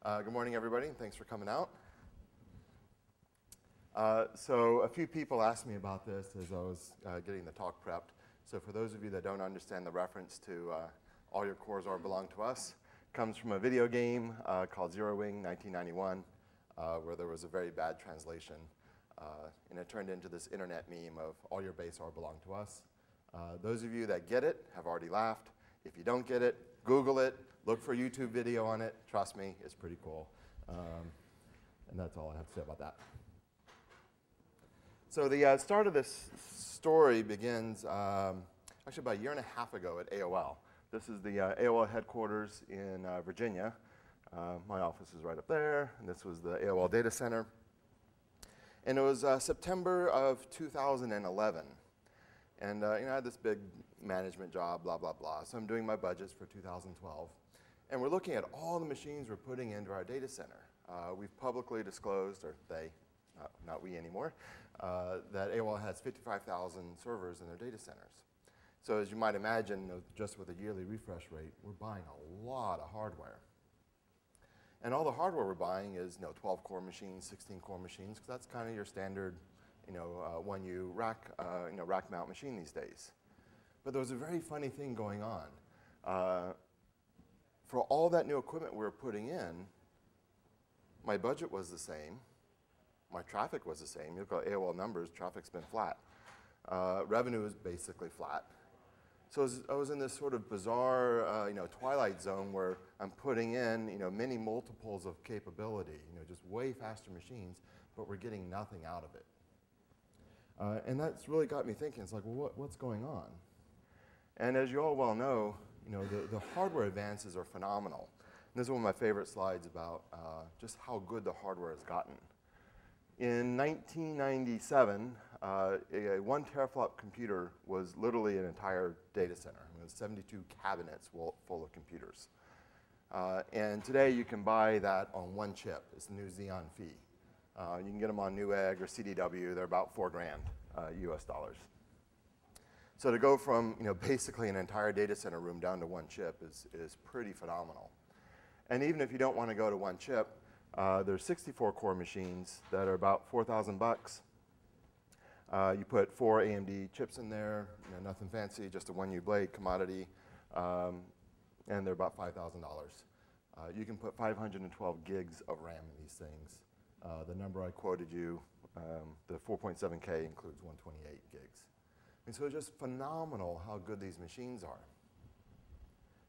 Good morning, everybody, and thanks for coming out. So a few people asked me about this as I was getting the talk prepped. So for those of you that don't understand the reference to all your cores are belong to us, comes from a video game called Zero Wing 1991, where there was a very bad translation. And it turned into this internet meme of all your base are belong to us. Those of you that get it have already laughed. If you don't get it, Google it. Look for a YouTube video on it. Trust me, it's pretty cool. And that's all I have to say about that. So the start of this story begins actually about a year and a half ago at AOL. This is the AOL headquarters in Virginia. My office is right up there, and this was the AOL data center. And it was September of 2011. And I had this big management job, blah, blah, blah. So I'm doing my budgets for 2012. And we're looking at all the machines we're putting into our data center. We've publicly disclosed, or they, not we anymore, that AOL has 55,000 servers in their data centers. So as you might imagine, just with a yearly refresh rate, we're buying a lot of hardware. And all the hardware we're buying is 12-core machines, 16-core machines, because that's kind of your standard when you rack mount machine these days. But there was a very funny thing going on. For all that new equipment we were putting in, my budget was the same. My traffic was the same. You look at AOL numbers, traffic's been flat. Revenue is basically flat. So I was in this sort of bizarre twilight zone where I'm putting in many multiples of capability, just way faster machines, but we're getting nothing out of it. And that's really got me thinking. It's like, well, what's going on? And as you all well know, the hardware advances are phenomenal. And this is one of my favorite slides about just how good the hardware has gotten. In 1997, a 1 teraflop computer was literally an entire data center. It was 72 cabinets full of computers. And today you can buy that on one chip. It's the new Xeon Phi. You can get them on Newegg or CDW. They're about $4 grand US dollars. So to go from basically an entire data center room down to one chip is pretty phenomenal. And even if you don't want to go to one chip, there's 64-core machines that are about 4,000 bucks. You put 4 AMD chips in there, nothing fancy, just a 1U blade commodity, and they're about $5,000. You can put 512 gigs of RAM in these things. The number I quoted you, the 4.7K includes 128 gigs. And so it's just phenomenal how good these machines are.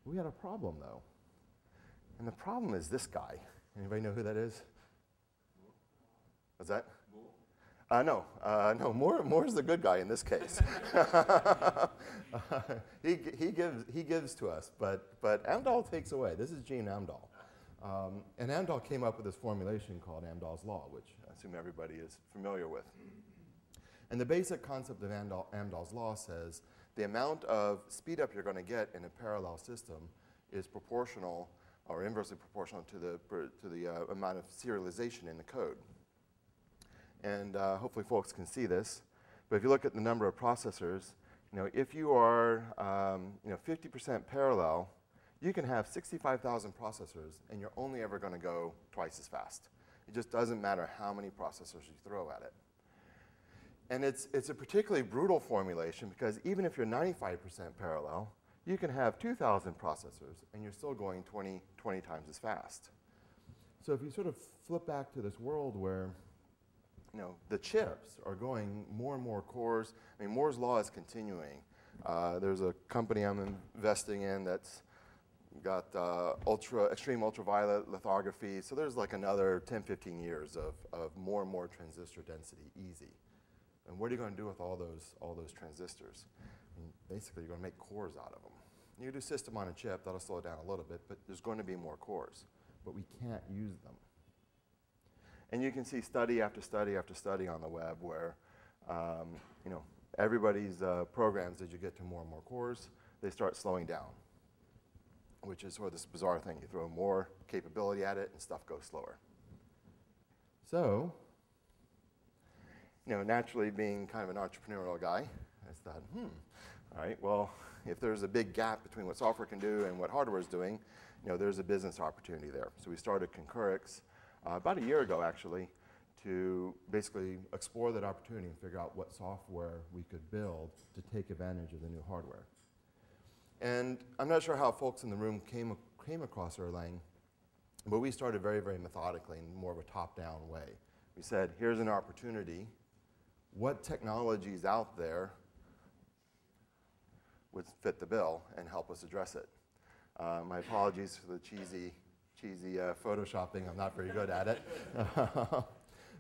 We had a problem, though. And the problem is this guy. Anybody know who that is? What's that? No, Moore's the good guy in this case. he gives to us, but Amdahl takes away. This is Gene Amdahl. And Amdahl came up with this formulation called Amdahl's law, which I assume everybody is familiar with. And the basic concept of Amdahl's law says the amount of speed up you're going to get in a parallel system is proportional or inversely proportional to the amount of serialization in the code. And hopefully folks can see this. But if you look at the number of processors, if you are 50% parallel, you can have 65,000 processors, and you're only ever going to go twice as fast. It just doesn't matter how many processors you throw at it. And it's a particularly brutal formulation because even if you're 95% parallel, you can have 2,000 processors, and you're still going 20 times as fast. So if you sort of flip back to this world where the chips are going more and more cores, I mean, Moore's law is continuing. There's a company I'm investing in that's got extreme ultraviolet lithography. So there's like another 10, 15 years of more and more transistor density, easy. And what are you going to do with all those transistors? I mean, basically, you're going to make cores out of them. You can do system on a chip. That'll slow it down a little bit, but there's going to be more cores. But we can't use them. And you can see study after study after study on the web where everybody's programs, as you get to more and more cores, they start slowing down, which is sort of this bizarre thing. You throw more capability at it, and stuff goes slower. So, naturally being kind of an entrepreneurial guy, I thought, all right, well, if there's a big gap between what software can do and what hardware is doing, there's a business opportunity there. So we started Concurrix about a year ago, actually, to basically explore that opportunity and figure out what software we could build to take advantage of the new hardware. And I'm not sure how folks in the room came across Erlang, but we started very, very methodically in more of a top-down way. We said, here's an opportunity. What technologies out there would fit the bill and help us address it? My apologies for the cheesy photoshopping. I'm not very good at it.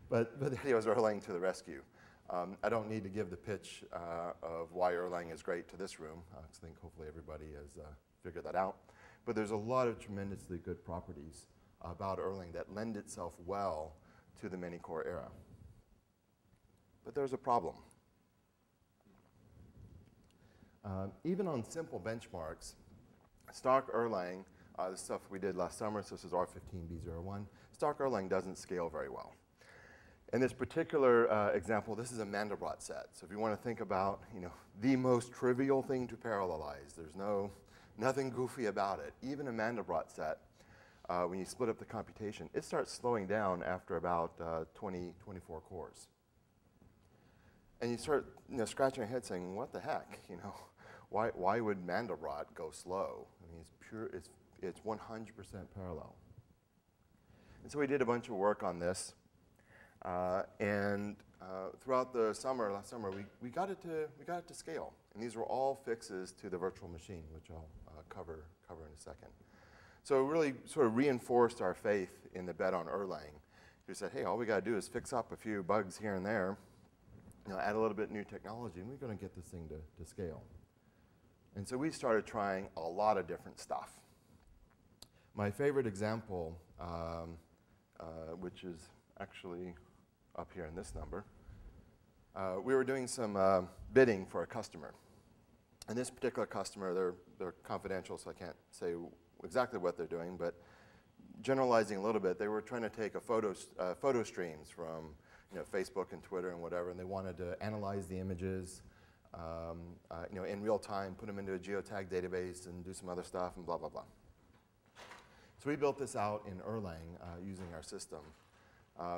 But the idea was Erlang to the rescue. I don't need to give the pitch of why Erlang is great to this room. I think hopefully everybody has figured that out. But there's a lot of tremendously good properties about Erlang that lend itself well to the many-core era. But there's a problem. Even on simple benchmarks, stock Erlang, the stuff we did last summer, so this is R15B01, stock Erlang doesn't scale very well. In this particular example, this is a Mandelbrot set. So if you want to think about the most trivial thing to parallelize, there's nothing goofy about it. Even a Mandelbrot set, when you split up the computation, it starts slowing down after about 24 cores. And you start scratching your head saying, what the heck? Why would Mandelbrot go slow? I mean, it's 100% parallel. And so we did a bunch of work on this. Throughout the summer, last summer, we got it to scale. And these were all fixes to the virtual machine, which I'll cover in a second. So it really sort of reinforced our faith in the bet on Erlang. We said, hey, all we got to do is fix up a few bugs here and there, add a little bit new technology, and we're going to get this thing to scale. And so we started trying a lot of different stuff. My favorite example, which is actually up here in this number, we were doing some bidding for a customer. And this particular customer, they're confidential, so I can't say exactly what they're doing, but generalizing a little bit, they were trying to take photo streams from Facebook and Twitter and whatever, and they wanted to analyze the images in real time, put them into a geotag database, and do some other stuff, and blah, blah, blah. So we built this out in Erlang using our system,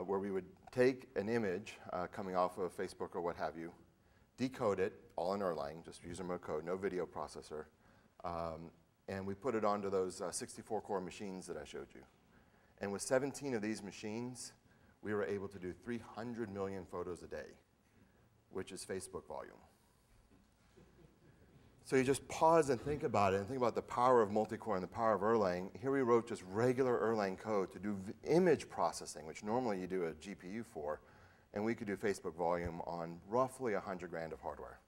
where we would take an image coming off of Facebook or what have you, decode it, all in Erlang, just user mode code, no video processor, and we put it onto those 64-core machines that I showed you. And with 17 of these machines, we were able to do 300 million photos a day, which is Facebook volume. So you just pause and think about it, and think about the power of multi-core and the power of Erlang. Here we wrote just regular Erlang code to do image processing, which normally you do a GPU for, and we could do Facebook volume on roughly 100 grand of hardware.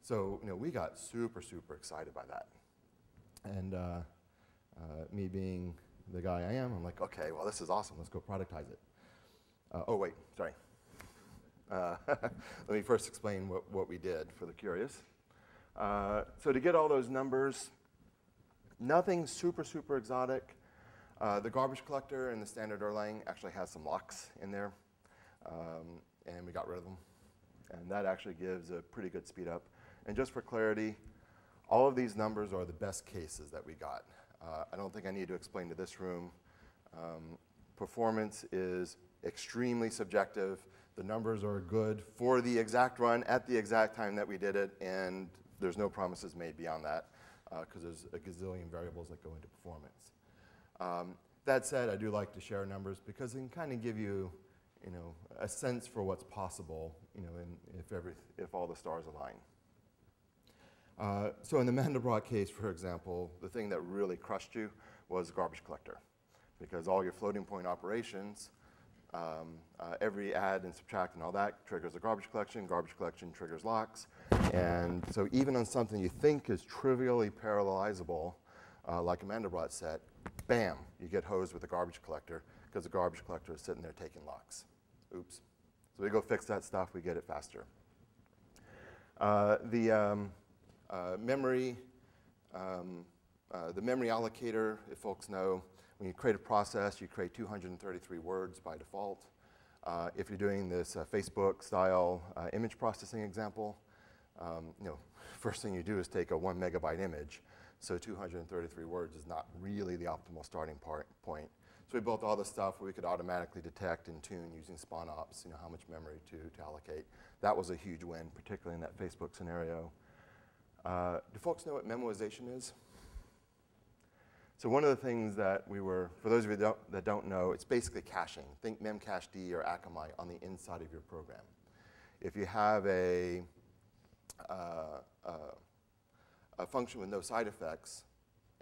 So we got super, super excited by that. And me being the guy I am, I'm like, okay, well, this is awesome. Let's go productize it. Oh, wait, sorry. Let me first explain what we did for the curious. So to get all those numbers, nothing super, super exotic. The garbage collector in the standard Erlang actually has some locks in there, and we got rid of them. And that actually gives a pretty good speed up. And just for clarity, all of these numbers are the best cases that we got. I don't think I need to explain to this room. Performance is extremely subjective. The numbers are good for the exact run at the exact time that we did it, and there's no promises made beyond that because there's a gazillion variables that go into performance. That said, I do like to share numbers because it can kind of give you, a sense for what's possible, if all the stars align. So in the Mandelbrot case, for example, the thing that really crushed you was garbage collector, because all your floating point operations, every add and subtract and all that triggers a garbage collection triggers locks, and so even on something you think is trivially parallelizable, like a Mandelbrot set, bam, you get hosed with a garbage collector because the garbage collector is sitting there taking locks. Oops. So we go fix that stuff, we get it faster. The memory allocator, if folks know, when you create a process, you create 233 words by default. If you're doing this Facebook-style image processing example, first thing you do is take a 1 megabyte image. So 233 words is not really the optimal starting point. So we built all this stuff where we could automatically detect and tune using spawn ops, how much memory to allocate. That was a huge win, particularly in that Facebook scenario. Do folks know what memoization is? So one of the things that for those of you that don't know, it's basically caching. Think memcached or Akamai on the inside of your program. If you have a function with no side effects,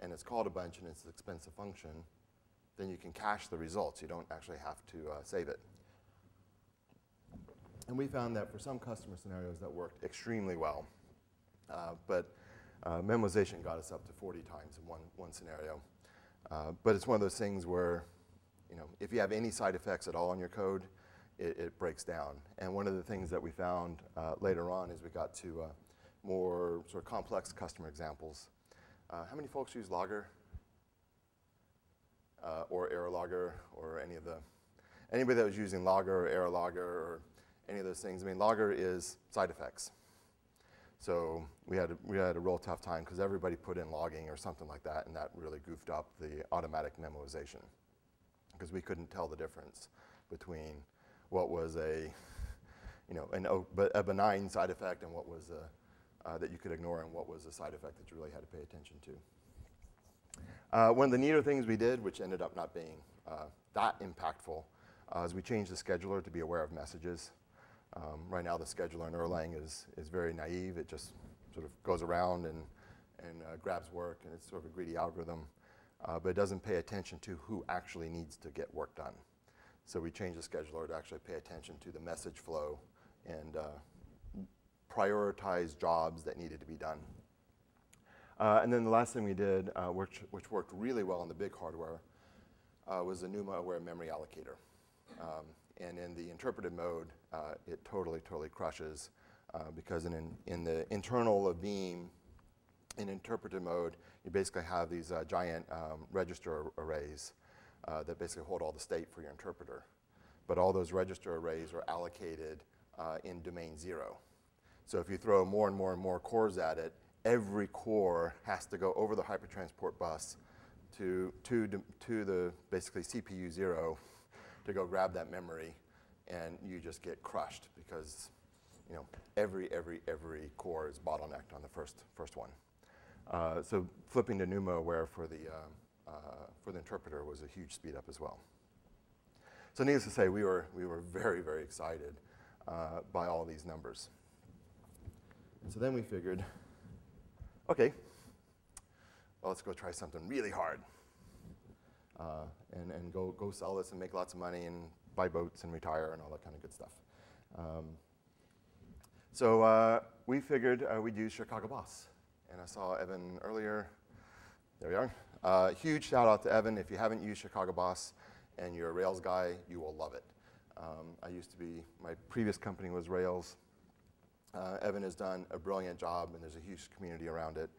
and it's called a bunch and it's an expensive function, then you can cache the results. You don't actually have to save it. And we found that for some customer scenarios that worked extremely well. But memoization got us up to 40 times in one scenario. But it's one of those things where, if you have any side effects at all in your code, it breaks down. And one of the things that we found later on is we got to more sort of complex customer examples. How many folks use Logger? Or ErrorLogger, or anybody that was using Logger or ErrorLogger or any of those things? I mean, Logger is side effects. So we had a real tough time because everybody put in logging or something like that, and that really goofed up the automatic memoization because we couldn't tell the difference between what was a benign side effect and what was that you could ignore, and what was a side effect that you really had to pay attention to. One of the neater things we did, which ended up not being that impactful, is we changed the scheduler to be aware of messages. Right now, the scheduler in Erlang is very naive. It just sort of goes around and grabs work, and it's sort of a greedy algorithm. But it doesn't pay attention to who actually needs to get work done. So we changed the scheduler to actually pay attention to the message flow and prioritize jobs that needed to be done. And then the last thing we did, which worked really well in the big hardware, was the NUMA aware memory allocator. And in the interpreted mode, it totally crushes because in the internal of Beam, in interpreted mode, you basically have these giant register arrays that basically hold all the state for your interpreter. But all those register arrays are allocated in domain 0. So if you throw more and more cores at it, every core has to go over the hypertransport bus to the basically CPU 0 to go grab that memory, and you just get crushed because every core is bottlenecked on the first one. So flipping to NUMA aware for the interpreter was a huge speed up as well. So needless to say, we were very excited by all these numbers. And so then we figured, okay, well, let's go try something really hard and go sell this and make lots of money and buy boats and retire and all that kind of good stuff. So we figured we'd use Chicago Boss. And I saw Evan earlier. There we are. Huge shout out to Evan. If you haven't used Chicago Boss and you're a Rails guy, you will love it. My previous company was Rails. Evan has done a brilliant job, and there's a huge community around it,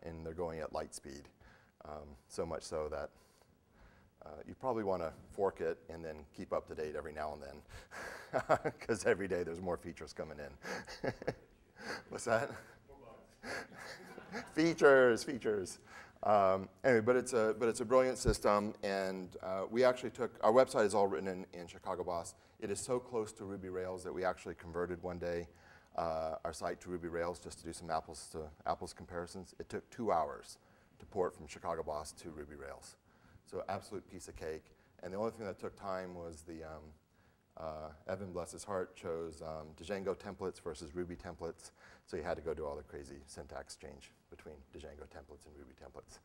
and they're going at light speed. So much so that you probably want to fork it and then keep up to date every now and then, because every day there's more features coming in. What's that? Features. Anyway, but it's a brilliant system, and we actually our website is all written in Chicago Boss. It is so close to Ruby Rails that we actually converted one day our site to Ruby Rails just to do some apples to apples comparisons. It took 2 hours to port from Chicago Boss to Ruby Rails. So absolute piece of cake. And the only thing that took time was Evan, bless his heart, chose Django templates versus Ruby templates. So you had to go do all the crazy syntax change between Django templates and Ruby templates.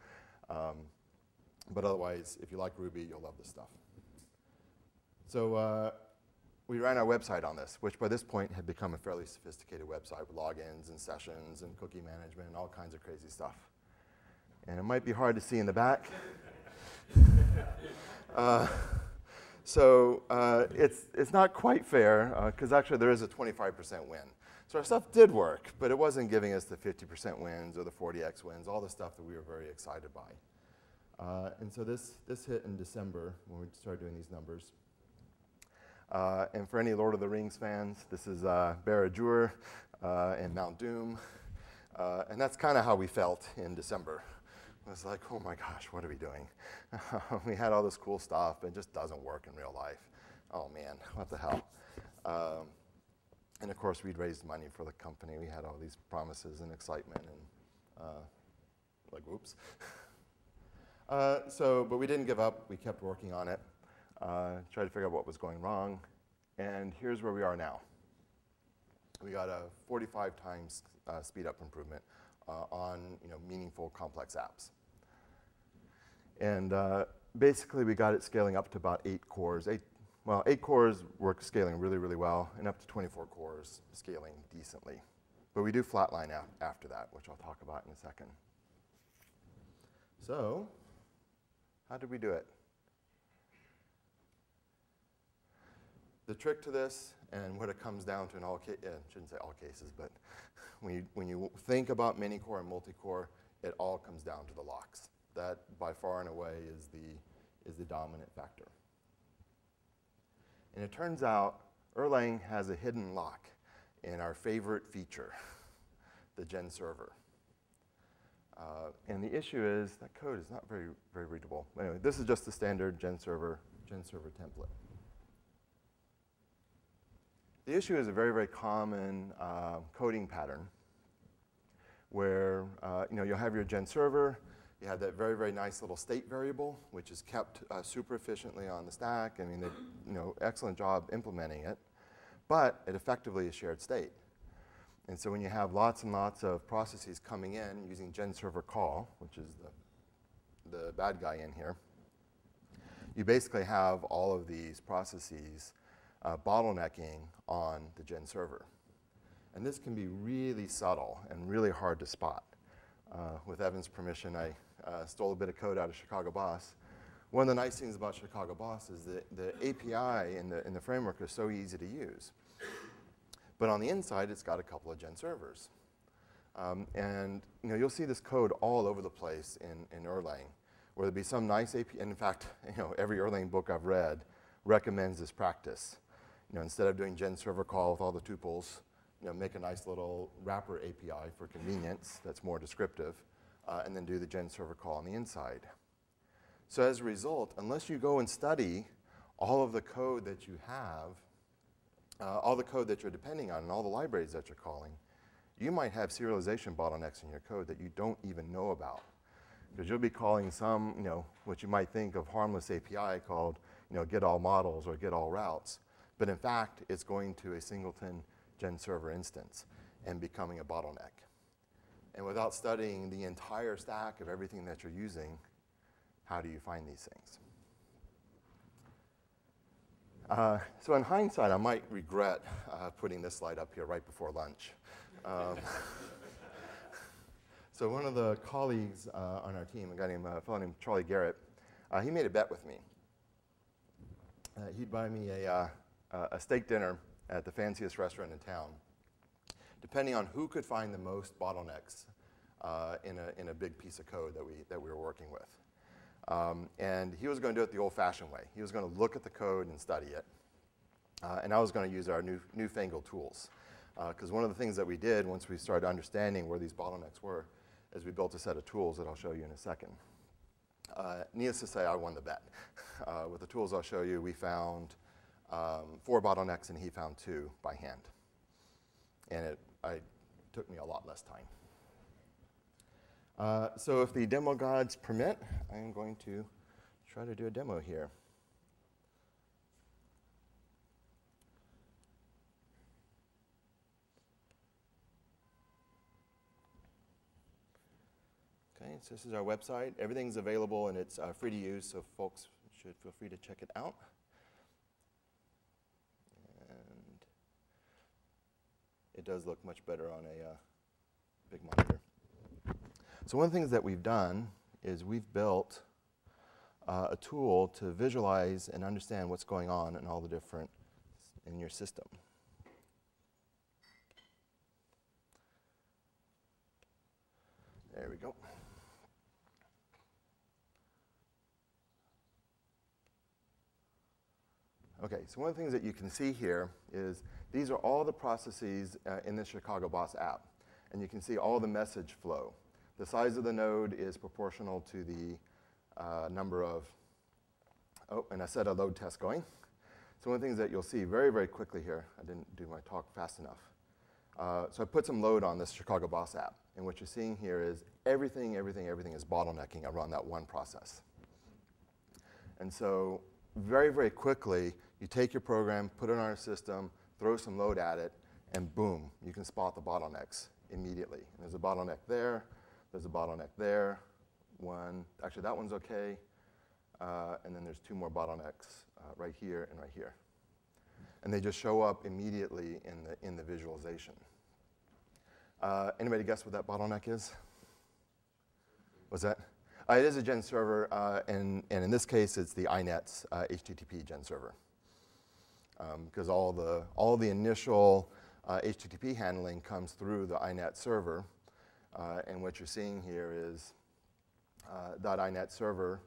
But otherwise, if you like Ruby, you'll love this stuff. So we ran our website on this, which by this point had become a fairly sophisticated website with logins and sessions and cookie management and all kinds of crazy stuff. And it might be hard to see in the back. So it's not quite fair, because actually there is a 25% win. So our stuff did work, but it wasn't giving us the 50% wins or the 40x wins, all the stuff that we were very excited by. And so this hit in December when we started doing these numbers. And for any Lord of the Rings fans, this is Barad-dûr and Mount Doom. And that's kind of how we felt in December. It was like, oh my gosh, what are we doing? We had all this cool stuff, but it just doesn't work in real life. Oh man, what the hell? And of course, we'd raised money for the company. We had all these promises and excitement, and like, whoops. But we didn't give up. We kept working on it, tried to figure out what was going wrong, and here's where we are now. We got a 45 times speed up improvement on meaningful complex apps. And basically, we got it scaling up to about 8 cores. 8 cores work scaling really, really well, and up to 24 cores scaling decently. But we do flatline after that, which I'll talk about in a second. So how did we do it? The trick to this, and what it comes down to in all cases, shouldn't say all cases, but when you think about mini-core and multi-core, it all comes down to the locks. That, by far and away, is the dominant factor. And it turns out Erlang has a hidden lock in our favorite feature, the Gen server. And the issue is that code is not very, very readable. Anyway, this is just the standard Gen server template. The issue is a very, very common coding pattern where you'll have your Gen server. You have that very, very nice little state variable, which is kept super efficiently on the stack. I mean, they excellent job implementing it. But it effectively is shared state. And so when you have lots and lots of processes coming in using Gen server call, which is the bad guy in here, you basically have all of these processes bottlenecking on the Gen server. And this can be really subtle and really hard to spot. With Evan's permission, I stole a bit of code out of Chicago Boss. One of the nice things about Chicago Boss is that the API in the framework is so easy to use. But on the inside, it's got a couple of Gen servers. And you'll see this code all over the place in Erlang, where there'll be some nice API. And in fact, every Erlang book I've read recommends this practice. Instead of doing Gen server call with all the tuples, make a nice little wrapper API for convenience that's more descriptive, and then do the Gen server call on the inside. So as a result, unless you go and study all of the code that you have, all the code that you're depending on, and all the libraries that you're calling, you might have serialization bottlenecks in your code that you don't even know about. Because you'll be calling some, what you might think of harmless API called, get all models or get all routes. But in fact, it's going to a singleton Gen server instance and becoming a bottleneck. And without studying the entire stack of everything that you're using, how do you find these things? So in hindsight, I might regret putting this slide up here right before lunch. So one of the colleagues on our team, a fellow named Charlie Garrett, he made a bet with me. He'd buy me a steak dinner at the fanciest restaurant in town, depending on who could find the most bottlenecks in a big piece of code that we were working with. And he was going to do it the old-fashioned way. He was going to look at the code and study it. And I was going to use our newfangled tools. Because one of the things that we did once we started understanding where these bottlenecks were is we built a set of tools that I'll show you in a second. Needless to say, I won the bet. With the tools I'll show you, we found 4 bottlenecks, and he found 2 by hand. And it took me a lot less time. So if the demo gods permit, I am going to try to do a demo here. Okay, so this is our website. Everything's available, and it's free to use, so folks should feel free to check it out. And it does look much better on a big monitor. So one of the things that we've done is we've built a tool to visualize and understand what's going on in all the different in your system. There we go. Okay, so one of the things that you can see here is these are all the processes in the Chicago Boss app. And you can see all the message flow. The size of the node is proportional to the number of, oh, and I set a load test going. So one of the things that you'll see very, very quickly here, I didn't do my talk fast enough. So I put some load on this Chicago Boss app. And what you're seeing here is everything is bottlenecking around that one process. And so very, very quickly, you take your program, put it on our system, throw some load at it, and boom, you can spot the bottlenecks immediately. And there's a bottleneck there. There's a bottleneck there. One, actually, that one's OK. And then there's two more bottlenecks right here and right here. And they just show up immediately in the visualization. Anybody guess what that bottleneck is? What's that? It is a gen server, and in this case, it's the iNet's HTTP gen server. Because all the initial HTTP handling comes through the iNet server. And what you're seeing here is that iNet server,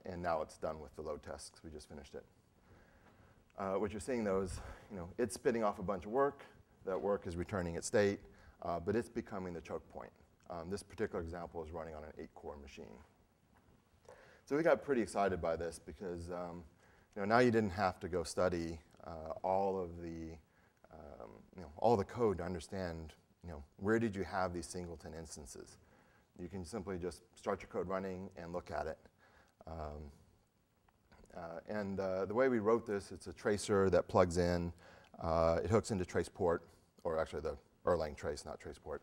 and now it's done with the load test because we just finished it. What you're seeing, though, is it's spitting off a bunch of work. That work is returning its state, but it's becoming the choke point. This particular example is running on an 8-core machine. So we got pretty excited by this because now you didn't have to go study all the code to understand where did you have these singleton instances. You can simply just start your code running and look at it. The way we wrote this, it's a tracer that plugs in. It hooks into Traceport, or actually the Erlang trace, not Traceport.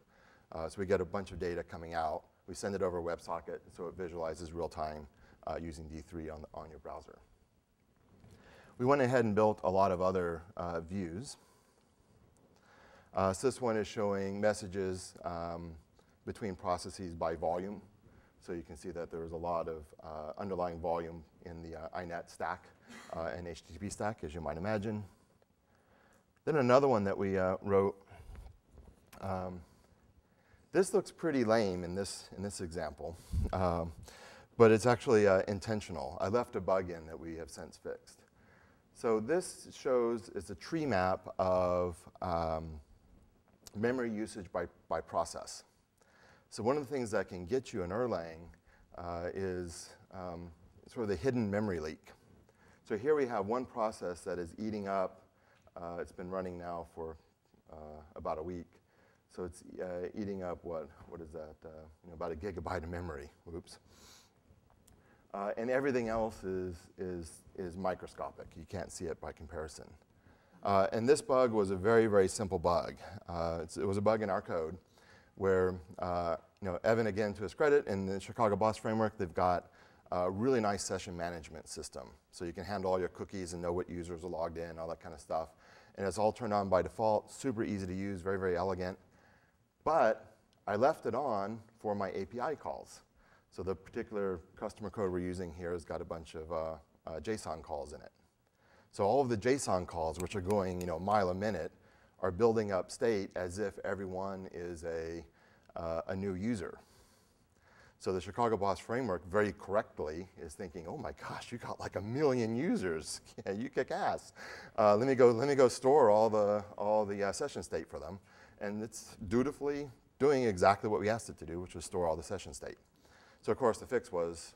So we get a bunch of data coming out. We send it over WebSocket, so it visualizes real time using D3 on your browser. We went ahead and built a lot of other views. So this one is showing messages between processes by volume. So you can see that there's a lot of underlying volume in the iNet stack and HTTP stack, as you might imagine. Then another one that we wrote. This looks pretty lame in this example, but it's actually intentional. I left a bug in that we have since fixed. So this shows is a tree map of memory usage by process. So one of the things that can get you in Erlang is sort of the hidden memory leak. So here we have one process that is eating up. It's been running now for about a week. So it's eating up what is that? About a gigabyte of memory. Oops. And everything else is microscopic. You can't see it by comparison. And this bug was a very, very simple bug. It was a bug in our code where Evan, again, to his credit, in the Chicago Boss framework, they've got a really nice session management system. So you can handle all your cookies and know what users are logged in, all that kind of stuff. And it's all turned on by default, super easy to use, very, very elegant. But I left it on for my API calls. So the particular customer code we're using here has got a bunch of JSON calls in it. So all of the JSON calls, which are going a mile a minute, are building up state as if everyone is a new user. So the Chicago Boss framework very correctly is thinking, oh my gosh, you got like 1 million users. Yeah, you kick ass. Let me go store all the session state for them. And it's dutifully doing exactly what we asked it to do, which was store all the session state. So of course the fix was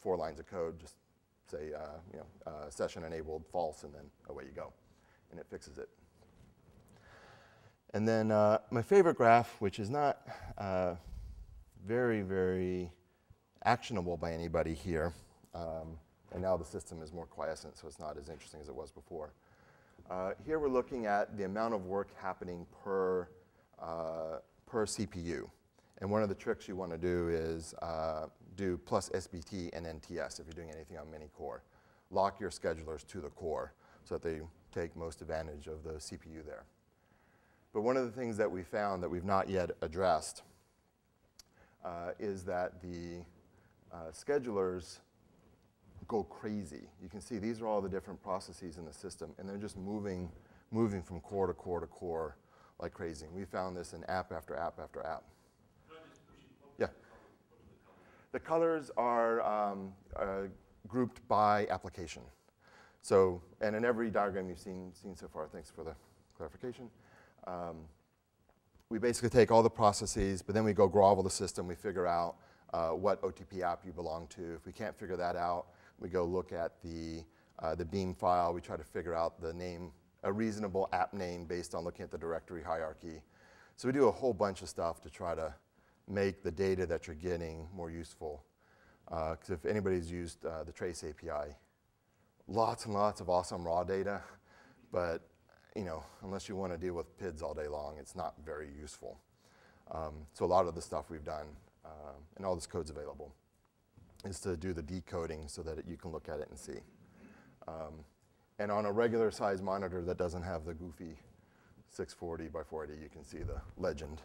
4 lines of code, just say session enabled false, and then away you go, and it fixes it. And then my favorite graph, which is not very, very actionable by anybody here, and now the system is more quiescent, so it's not as interesting as it was before. Here we're looking at the amount of work happening per CPU. And one of the tricks you want to do is do plus SBT and NTS if you're doing anything on mini-core. Lock your schedulers to the core so that they take most advantage of the CPU there. But one of the things that we found that we've not yet addressed is that the schedulers go crazy. You can see these are all the different processes in the system, and they're just moving from core to core to core like crazy. And we found this in app after app after app. Yeah. The colors are grouped by application. So, and in every diagram you've seen so far, thanks for the clarification, we basically take all the processes, but then we go grovel the system. We figure out what OTP app you belong to. If we can't figure that out, we go look at the Beam file. We try to figure out the name, a reasonable app name based on looking at the directory hierarchy. So we do a whole bunch of stuff to try to make the data that you're getting more useful. Because if anybody's used the Trace API, lots and lots of awesome raw data, but unless you want to deal with PIDs all day long, it's not very useful. So a lot of the stuff we've done, and all this code's available, is to do the decoding so that you can look at it and see. And on a regular size monitor that doesn't have the goofy 640 by 480, you can see the legend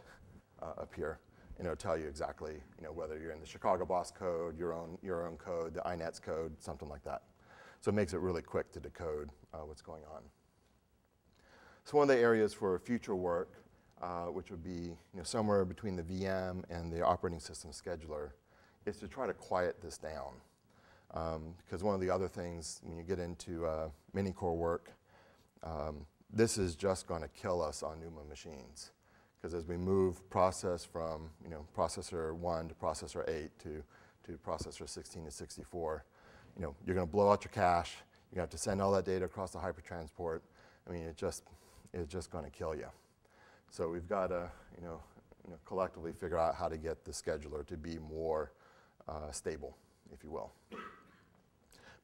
up here. And it'll tell you exactly whether you're in the Chicago Boss code, your own code, the INETS code, something like that. So it makes it really quick to decode what's going on. So one of the areas for future work, which would be somewhere between the VM and the operating system scheduler, is to try to quiet this down. Because one of the other things, when you get into mini-core work, this is just going to kill us on NUMA machines. Because as we move process from processor 1 to processor 8 to processor 16 to 64, you're going to blow out your cache. You're going to have to send all that data across the hypertransport. I mean, it's just going to kill you. So we've got to collectively figure out how to get the scheduler to be more stable, if you will,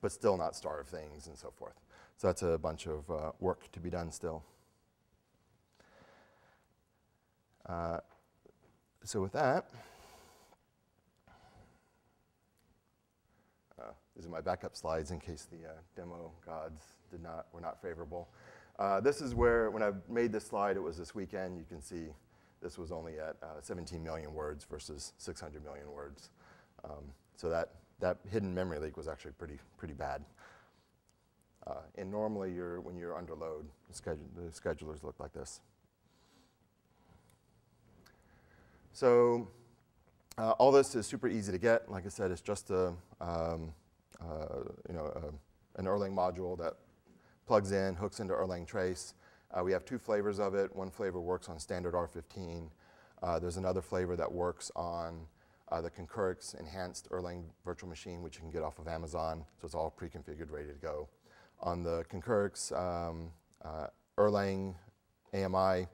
but still not starve things and so forth. So that's a bunch of work to be done still. So with that, these are my backup slides in case the demo gods were not favorable. This is where, when I made this slide, it was this weekend. You can see this was only at 17 million words versus 600 million words. So that hidden memory leak was actually pretty bad. And normally, when you're under load, the schedulers look like this. So all this is super easy to get. Like I said, it's just an Erlang module that plugs in, hooks into Erlang Trace. We have two flavors of it. One flavor works on standard R15. There's another flavor that works on the Concurrix enhanced Erlang virtual machine, which you can get off of Amazon. So it's all pre-configured, ready to go. On the Concurrix Erlang AMI,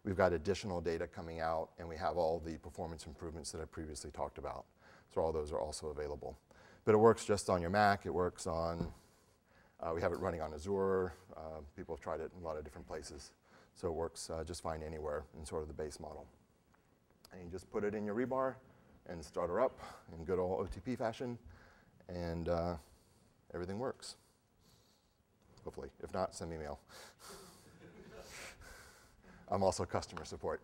we've got additional data coming out, and we have all the performance improvements that I previously talked about. So all those are also available. But it works just on your Mac. It works on, we have it running on Azure. People have tried it in a lot of different places. So it works just fine anywhere in sort of the base model. And you just put it in your rebar and start her up in good old OTP fashion, and everything works. Hopefully. If not, send me a mail. I'm also customer support.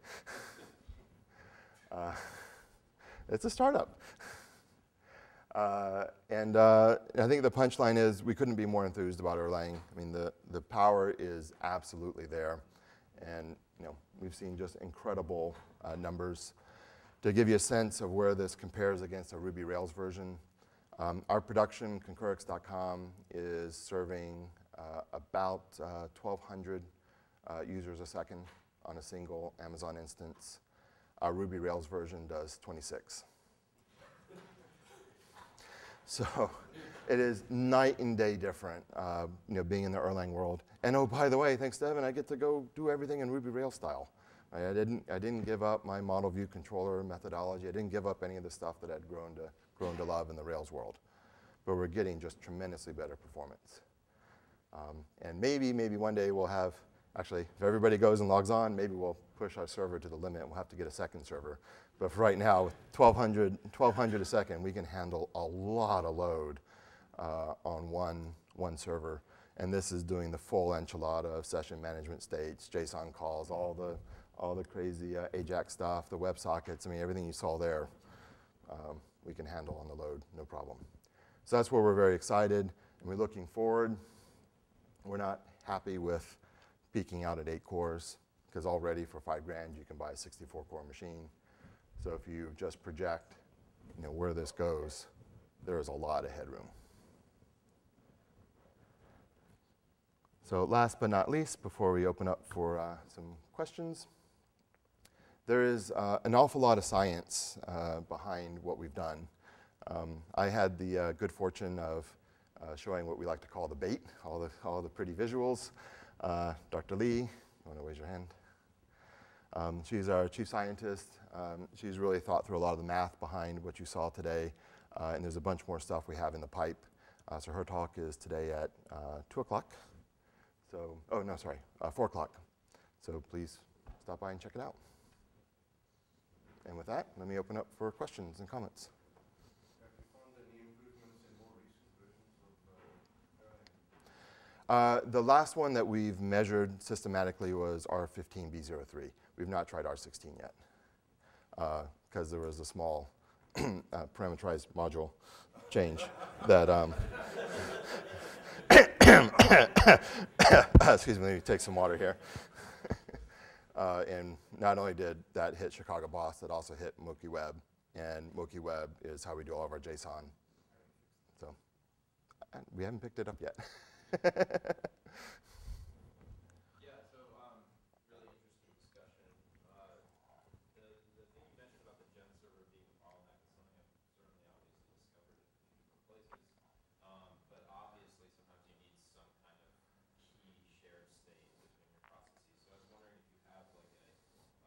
It's a startup. And I think the punchline is we couldn't be more enthused about Erlang. I mean, the power is absolutely there. And we've seen just incredible numbers. To give you a sense of where this compares against a Ruby Rails version, our production, Concurrix.com, is serving about 1,200 users a second on a single Amazon instance. Our Ruby Rails version does 26. So it is night and day different, being in the Erlang world. And oh, by the way, thanks to Evan, I get to go do everything in Ruby Rails style. I didn't give up my model view controller methodology. I didn't give up any of the stuff that I'd grown to love in the Rails world. But we're getting just tremendously better performance. And maybe one day we'll have, actually, if everybody goes and logs on, maybe we'll push our server to the limit. We'll have to get a second server. But for right now, with 1,200 a second, we can handle a lot of load on one server. And this is doing the full enchilada of session management states, JSON calls, all the crazy AJAX stuff, the WebSockets. I mean, everything you saw there, we can handle on the load, no problem. So that's where we're very excited, and we're looking forward. We're not happy with peaking out at 8 cores, because already for $5 grand, you can buy a 64-core machine. So if you just project where this goes, there is a lot of headroom. So last but not least, before we open up for some questions, There is an awful lot of science behind what we've done. I had the good fortune of showing what we like to call the bait, all the pretty visuals. Dr. Lee, you want to raise your hand? She's our chief scientist. She's really thought through a lot of the math behind what you saw today, and there's a bunch more stuff we have in the pipe. So her talk is today at 2 o'clock. So, oh no, sorry, 4 o'clock. So please stop by and check it out. And with that, let me open up for questions and comments. Have you found any improvements in more recent versions of The last one that we've measured systematically was R15B03. We've not tried R16 yet because there was a small parameterized module change that, excuse me, let me take some water here. And not only did that hit Chicago Boss, it also hit Moki Web. And Moki Web is how we do all of our JSON. So we haven't picked it up yet. Yeah, so really interesting discussion. The thing you mentioned about the gen server being a bottleneck is something I've certainly obviously discovered in different places. But obviously sometimes you need some kind of key shared state between your processes. So I was wondering if you have like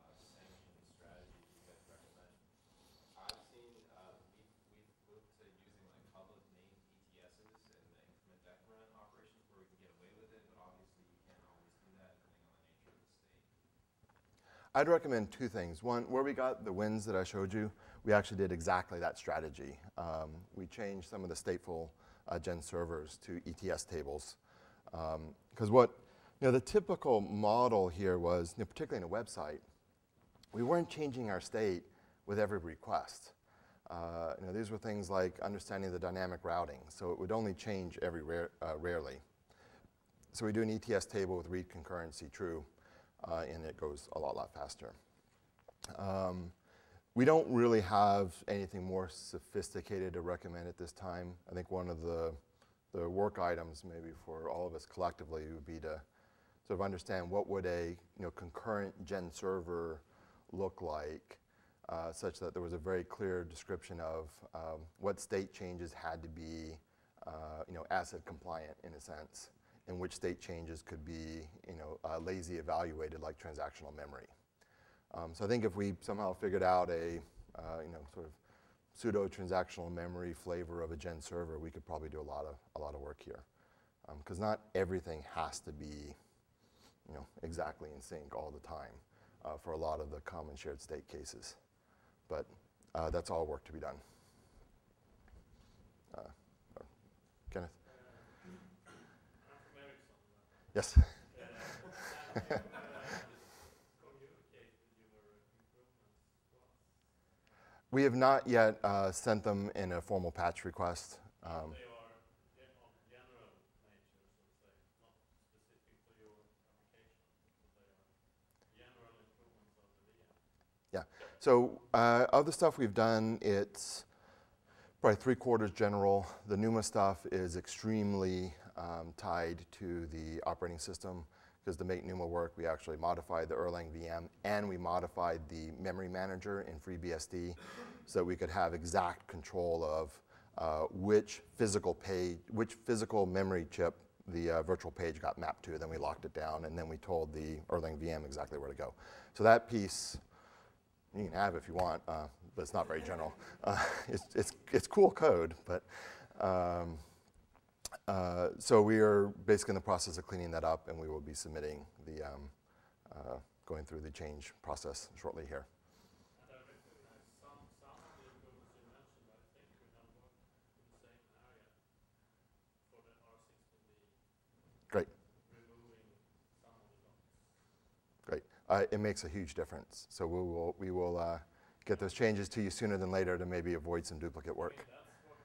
a sanction strategy you guys recommend. I've seen we've moved to using like public name ETSs in the increment decrement operations where we can get away with it, but obviously you can't always do that depending on the nature of the state. I'd recommend two things. One, where we got the wins that I showed you, we actually did exactly that strategy. We changed some of the stateful gen servers to ETS tables. Because the typical model here was, particularly in a website, we weren't changing our state with every request. These were things like understanding the dynamic routing, so it would only change rarely. So we do an ETS table with read concurrency true, and it goes a lot faster. We don't really have anything more sophisticated to recommend at this time. I think one of the work items maybe for all of us collectively would be to sort of understand what would a concurrent gen server look like, such that there was a very clear description of what state changes had to be ACID compliant in a sense, and which state changes could be lazy evaluated like transactional memory. So I think if we somehow figured out a sort of pseudo-transactional memory flavor of a gen server, we could probably do a lot of work here, because not everything has to be exactly in sync all the time for a lot of the common shared state cases. But that's all work to be done. Kenneth? Yes. We have not yet sent them in a formal patch request. they are of general nature, so to say, not specific to your application, but they are general improvements of the VM. Yeah. So of the stuff we've done, it's probably 3/4 general. The NUMA stuff is extremely tied to the operating system, because to make NUMA work, we actually modified the Erlang VM, and we modified the memory manager in FreeBSD so that we could have exact control of which physical memory chip the virtual page got mapped to. Then we locked it down, and then we told the Erlang VM exactly where to go. So that piece you can have if you want, but it's not very general. It's cool code, but so we are basically in the process of cleaning that up, and we will be submitting the going through the change process shortly here. And I recognize some of the improvements you mentioned. I think we have worked in the same area for the R16B. Great. Removing some of the blocks. Great. It makes a huge difference. So we will get those changes to you sooner than later to maybe avoid some duplicate work. Okay, that's what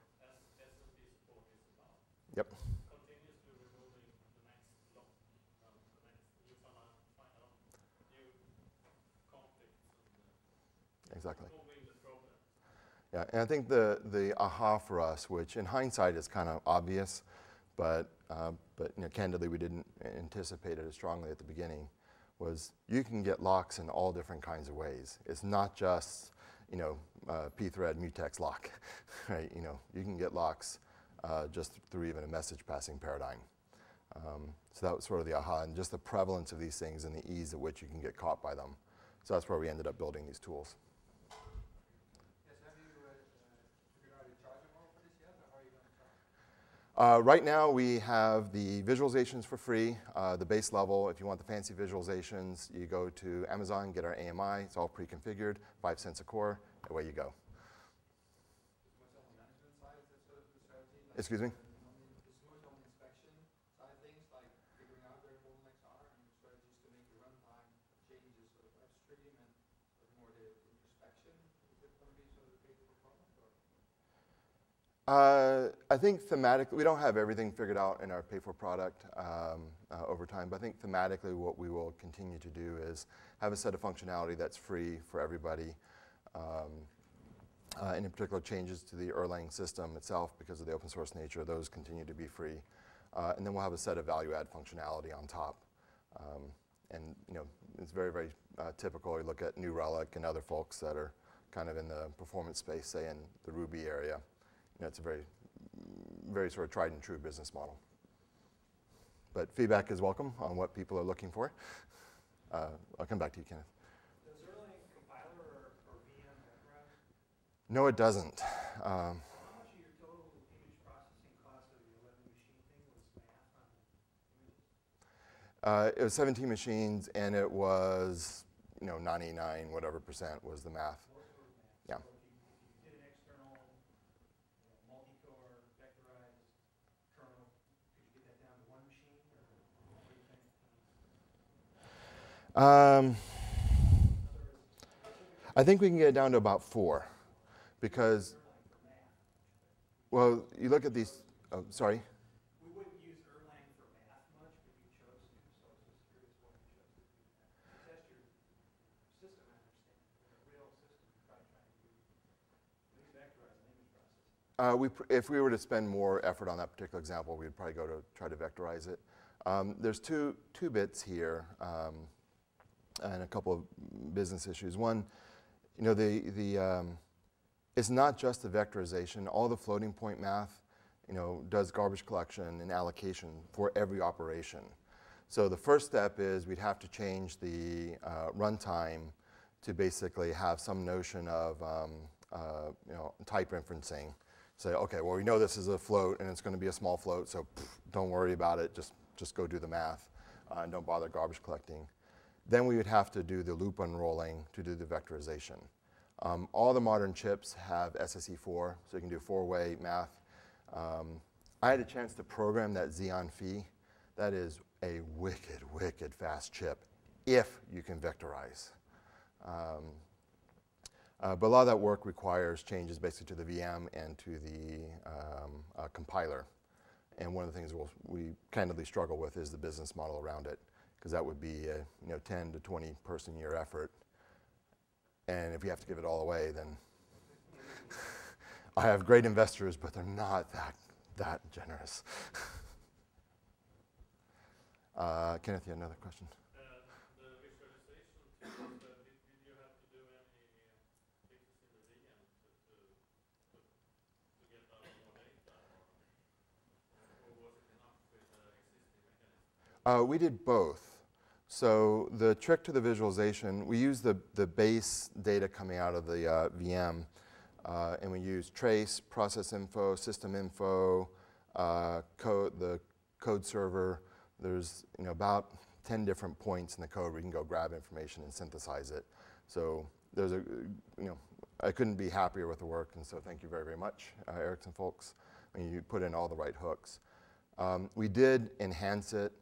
SMB support is about. Yep. Continuously removing the next block and the next, you find out new conflicts and Exactly. solving the problem. Yeah, and I think the aha for us, which in hindsight is kind of obvious, but candidly we didn't anticipate it as strongly at the beginning, was you can get locks in all different kinds of ways. It's not just, pthread mutex lock, right? You can get locks just through even a message passing paradigm. So that was sort of the aha, and just the prevalence of these things and the ease at which you can get caught by them. So that's where we ended up building these tools. Yes, have you figured out your charging model for this yet, or how are you going to charge? Right now we have the visualizations for free, the base level. If you want the fancy visualizations, you go to Amazon, get our AMI. It's all pre-configured, 5 cents a core, away you go. What's on the management side? Is that sort of the strategy? Like Excuse me? Is more on the inspection side of things, like figuring out where bottlenecks are and strategies to make the runtime changes sort of upstream and more the introspection? Is it going to be sort of the base of the product? I think thematically, we don't have everything figured out in our pay-for product over time, but I think thematically what we will continue to do is have a set of functionality that's free for everybody. And in particular, changes to the Erlang system itself, because of the open source nature, those continue to be free. And then we'll have a set of value-add functionality on top. And it's very, very typical. You look at New Relic and other folks that are kind of in the performance space, say in the Ruby area. It's a very, very sort of tried and true business model. But feedback is welcome on what people are looking for. I'll come back to you, Kenneth. Does Erlang compiler or VM vectorize? No, it doesn't. How much of your total image processing cost of the 11 machine thing was math on images? It was 17 machines, and it was, 99 whatever % was the math. Most of it was math. Yeah. So if you did an external multi-core vectorized kernel, could you get that down to one machine, or what do you think? I think we can get it down to about 4, because, well, you look at these. Oh, sorry. We wouldn't use Erlang for math much, but you chose to, so I was just curious why you chose to do that. To test your system, I understand. In a real system, you're probably trying to do at least vectorize an image processing. If we were to spend more effort on that particular example, we'd probably go to try to vectorize it. There's two bits here, and a couple of business issues. One, it's not just the vectorization. All the floating point math, does garbage collection and allocation for every operation. So the first step is we'd have to change the runtime to basically have some notion of type inferencing. Say, okay, well, we know this is a float and it's going to be a small float, so don't worry about it. Just go do the math and don't bother garbage collecting. Then we would have to do the loop unrolling to do the vectorization. All the modern chips have SSE4, so you can do 4-way math. I had a chance to program that Xeon Phi. That is a wicked, wicked fast chip if you can vectorize. But a lot of that work requires changes basically to the VM and to the compiler. And one of the things we candidly struggle with is the business model around it, because that would be a 10 to 20 person year effort. And if you have to give it all away, then I have great investors, but they're not that generous. Kenneth, you had another question? The visualization tools, did you have to do any fixes in the VM to get out more data, or was it enough with the existing mechanism? We did both. So the trick to the visualization, we use the base data coming out of the VM, and we use trace, process info, system info, the code server. There's about 10 different points in the code where you can go grab information and synthesize it. So there's I couldn't be happier with the work, and so thank you very, very much, Ericsson folks. I mean, you put in all the right hooks. We did enhance it.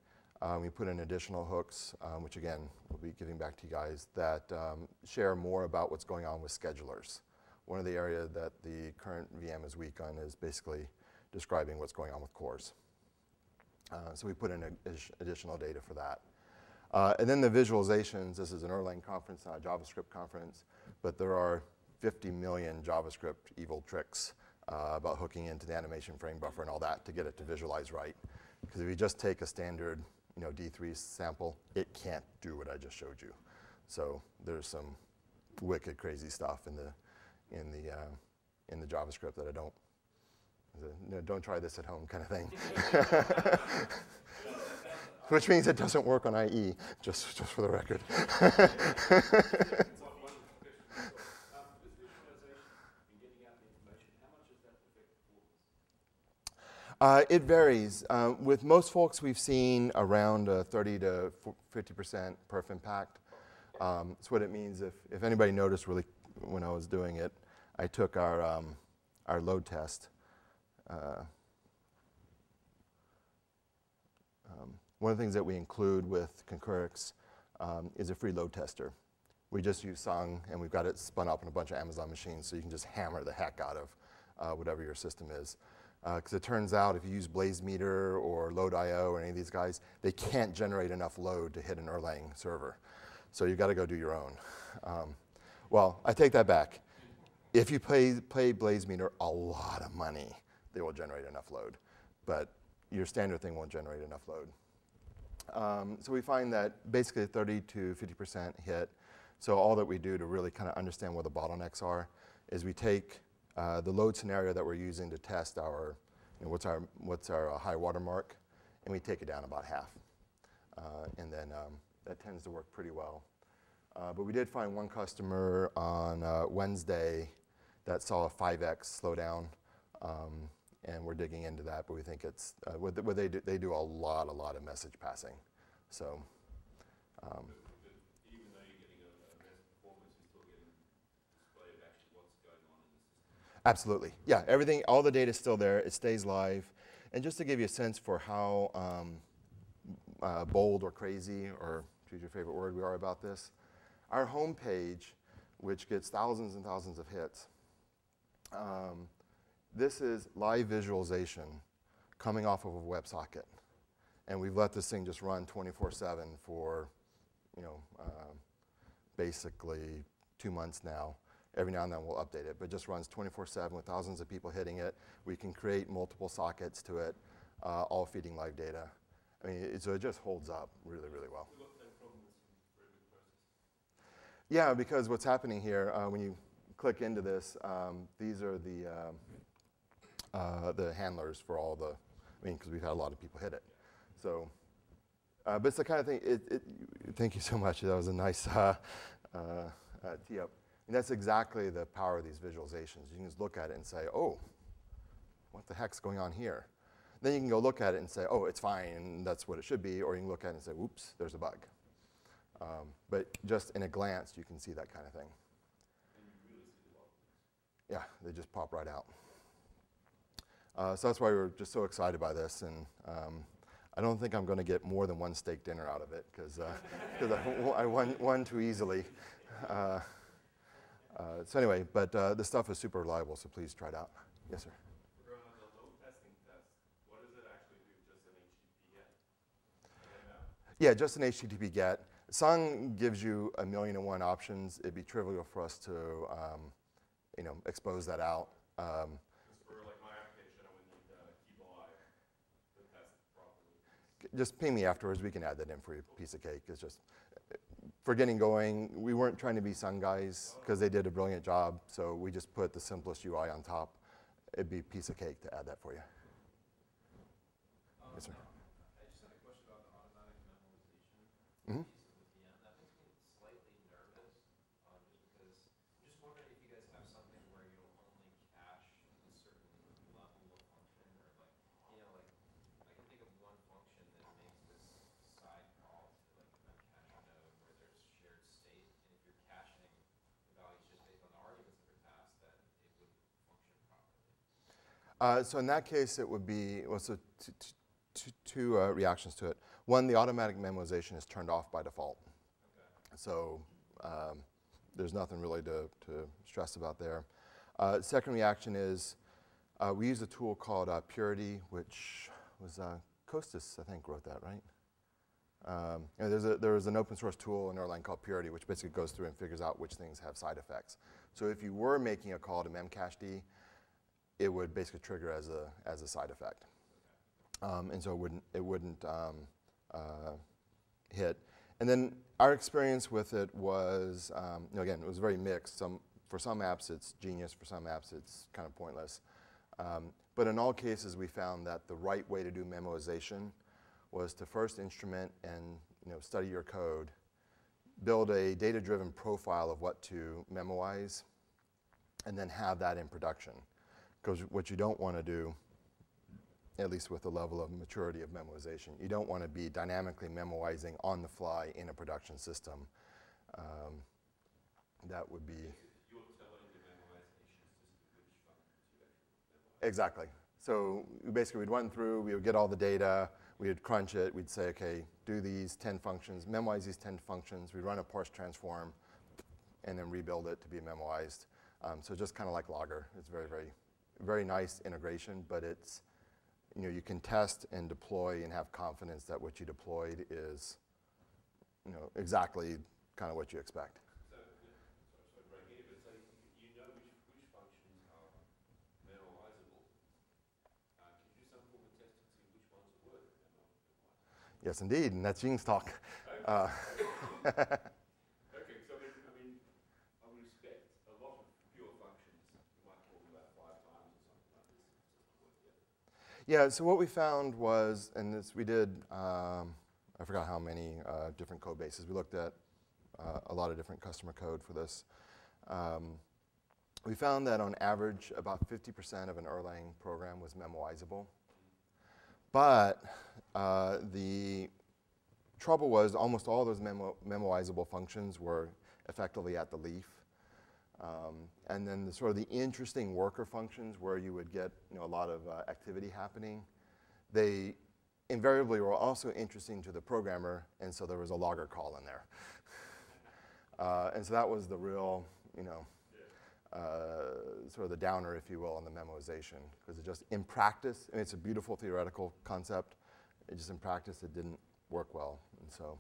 We put in additional hooks, which again, we'll be giving back to you guys, that share more about what's going on with schedulers. One of the areas that the current VM is weak on is basically describing what's going on with cores. So we put in additional data for that. And then the visualizations, this is an Erlang conference, not a JavaScript conference, but there are 50 million JavaScript evil tricks about hooking into the animation frame buffer and all that to get it to visualize right. Because if you just take a standard D3 sample, it can't do what I just showed you. So there's some wicked crazy stuff in the JavaScript that I don't. Don't try this at home kind of thing. Which means it doesn't work on IE, just for the record. It varies. With most folks, we've seen around 30 to 50% perf impact. That's what it means. If anybody noticed really when I was doing it, I took our load test. One of the things that we include with Concurix is a free load tester. We just use Sung, and we've got it spun up in a bunch of Amazon machines, so you can just hammer the heck out of whatever your system is. Because it turns out if you use BlazeMeter or Load.io or any of these guys, they can't generate enough load to hit an Erlang server. So you've got to go do your own. Well, I take that back. If you pay BlazeMeter a lot of money, they will generate enough load. But your standard thing won't generate enough load. So we find that basically 30 to 50% hit. So all that we do to really kind of understand where the bottlenecks are is we take the load scenario that we're using to test our, what's our high water mark, and we take it down about half. And then that tends to work pretty well. But we did find one customer on Wednesday that saw a 5x slowdown, and we're digging into that, but we think it's, what they do a lot of message passing. So. Even though you're getting a better performance, you're still getting display of actually what's going on in the system. Absolutely. Yeah, everything, all the data is still there. It stays live. And just to give you a sense for how bold or crazy, or choose your favorite word, we are about this, our home page, which gets thousands and thousands of hits, this is live visualization coming off of a WebSocket. And we've let this thing just run 24/7 for, basically 2 months now. Every now and then we'll update it, but it just runs 24/7 with thousands of people hitting it. We can create multiple sockets to it, all feeding live data. I mean, so it just holds up really, really well. Yeah, because what's happening here, when you click into this, these are the handlers for all the, because we've had a lot of people hit it. So, but it's the kind of thing, thank you so much. That was a nice tee up. And that's exactly the power of these visualizations. You can just look at it and say, oh, what the heck's going on here? Then you can go look at it and say, oh, it's fine, and that's what it should be. Or you can look at it and say, whoops, there's a bug. But just in a glance, you can see that kind of thing. And you really see the bugs. Yeah, they just pop right out. So that's why we're just so excited by this. And I don't think I'm going to get more than one steak dinner out of it, because I won too easily. So anyway, but the stuff is super reliable, so please try it out. Yes, sir? For the load testing test, what does it actually do? Just an HTTP GET? Yeah, just an HTTP GET. Sung gives you 1,000,001 options. It'd be trivial for us to expose that out. For like my application, I would need Keyboard to test properly. Just ping me afterwards. We can add that in for you. Piece of cake. It's just, for getting going, we weren't trying to be Sung guys because they did a brilliant job. So we just put the simplest UI on top. It'd be a piece of cake to add that for you. Yes, sir. I just had a question about the automatic memoization. Mm-hmm. That makes me slightly nervous, just because I'm just wondering if you guys have something where you'll only cache a certain level of function, or like I can think of one function that makes this side call to like a memcache node where there's shared state, and if you're caching the values just based on the arguments that are passed, then it would function properly. So in that case, it would be, well, so two reactions to it. One, the automatic memoization is turned off by default. Okay. So there's nothing really to stress about there. Second reaction is we use a tool called Purity, which was Costas, I think, wrote that, right? There was an open source tool in Erlang called Purity, which basically goes through and figures out which things have side effects. So if you were making a call to memcached, it would basically trigger as a side effect. And so it wouldn't hit. And then our experience with it was, again, it was very mixed. For some apps, it's genius. For some apps, it's kind of pointless. But in all cases, we found that the right way to do memoization was to first instrument and study your code, build a data-driven profile of what to memoize, and then have that in production. Because what you don't want to do, at least with the level of maturity of memoization, you don't want to be dynamically memoizing on the fly in a production system. That would be... You're telling the memoization system which functions you actually memorize. Exactly. So basically, we'd run through, we would get all the data, we would crunch it, we'd say, okay, do these 10 functions, memoize these 10 functions, we'd run a parse transform, and then rebuild it to be memoized. So just kind of like Logger. It's very, very, very nice integration, but it's, you can test and deploy and have confidence that what you deployed is, exactly kind of what you expect. So, sorry, breaking it, but so you know which functions are memoizable. Can you do some form of test to see which ones are worth memoizing? Yes, indeed, and that's Ying's talk. Okay, so I mean, I would expect a lot of pure functions, you might call them about 5 times or something like this, it's just not worth the effort. Yeah, so what we found was, and this we did, I forgot how many different code bases. We looked at a lot of different customer code for this. We found that on average, about 50% of an Erlang program was memoizable. But the trouble was almost all those memoizable functions were effectively at the leaf. And then the sort of the interesting worker functions where you would get a lot of activity happening, they invariably were also interesting to the programmer, and so there was a logger call in there. And so that was the real, sort of the downer, if you will, on the memoization, because it just, in practice, I mean, it's a beautiful theoretical concept, it just in practice, it didn't work well, and so.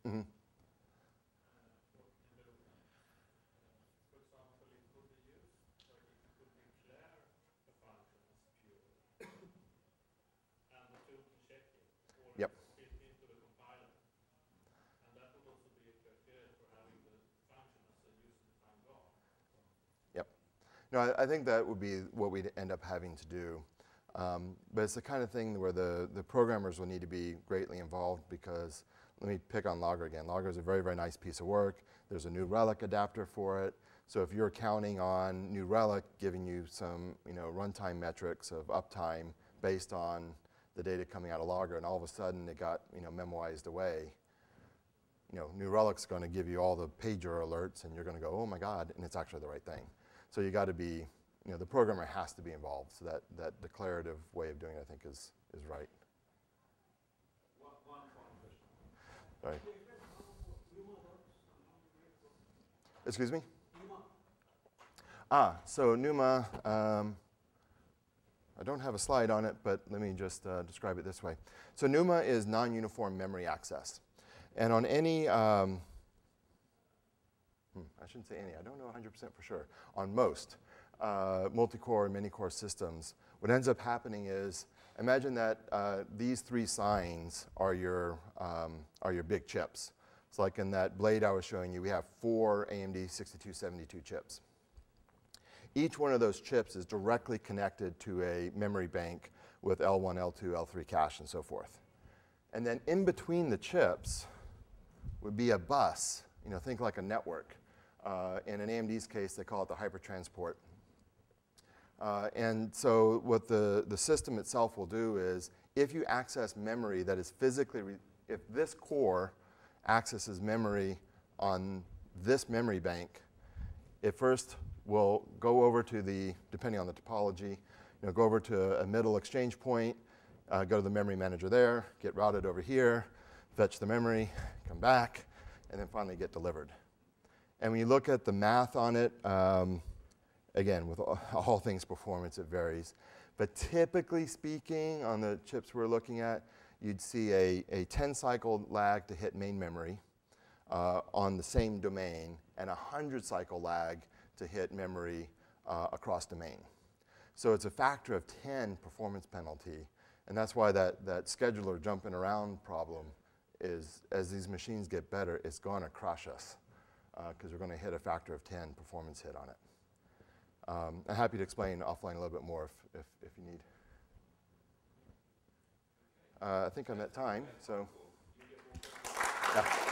Mm-hmm. For example, it could be used, so it could declare a function as pure, and the tool can check it, or Yep. fit into the compiler. And that would also be a criteria for having the function as a user-defined block. Yep. No, I think that would be what we'd end up having to do. But it's the kind of thing where the programmers will need to be greatly involved, because let me pick on Logger again. Logger is a very, very nice piece of work. There's a New Relic adapter for it. So if you're counting on New Relic giving you some runtime metrics of uptime based on the data coming out of Logger, and all of a sudden it got memoized away, New Relic's going to give you all the pager alerts, and you're going to go, oh my God, and it's actually the right thing. So you got to be, the programmer has to be involved. So that declarative way of doing it, I think, is right. One final question. Sorry. Excuse me? So NUMA, I don't have a slide on it, but let me just describe it this way. So NUMA is non-uniform memory access. And on any, I shouldn't say any, I don't know 100% for sure, on most multi-core and many-core systems, what ends up happening is, imagine that these 3 signs are your big chips. It's like in that blade I was showing you, we have 4 AMD 6272 chips. Each one of those chips is directly connected to a memory bank with L1, L2, L3 cache, and so forth. And then in between the chips would be a bus, think like a network. In an AMD's case, they call it the hypertransport. And so what the system itself will do is, if you access memory that is physically, if this core accesses memory on this memory bank, it first will go over to the, depending on the topology, go over to a middle exchange point, go to the memory manager there, get routed over here, fetch the memory, come back, and then finally get delivered. And when you look at the math on it, again, with all things performance, it varies. But typically speaking, on the chips we're looking at, you'd see a 10-cycle lag to hit main memory on the same domain, and a 100-cycle lag to hit memory across domain. So it's a factor of 10 performance penalty. And that's why that scheduler jumping around problem is, as these machines get better, it's going to crush us because we're going to hit a factor of 10 performance hit on it. I'm happy to explain offline a little bit more if you need. I think I'm at time, so. Yeah.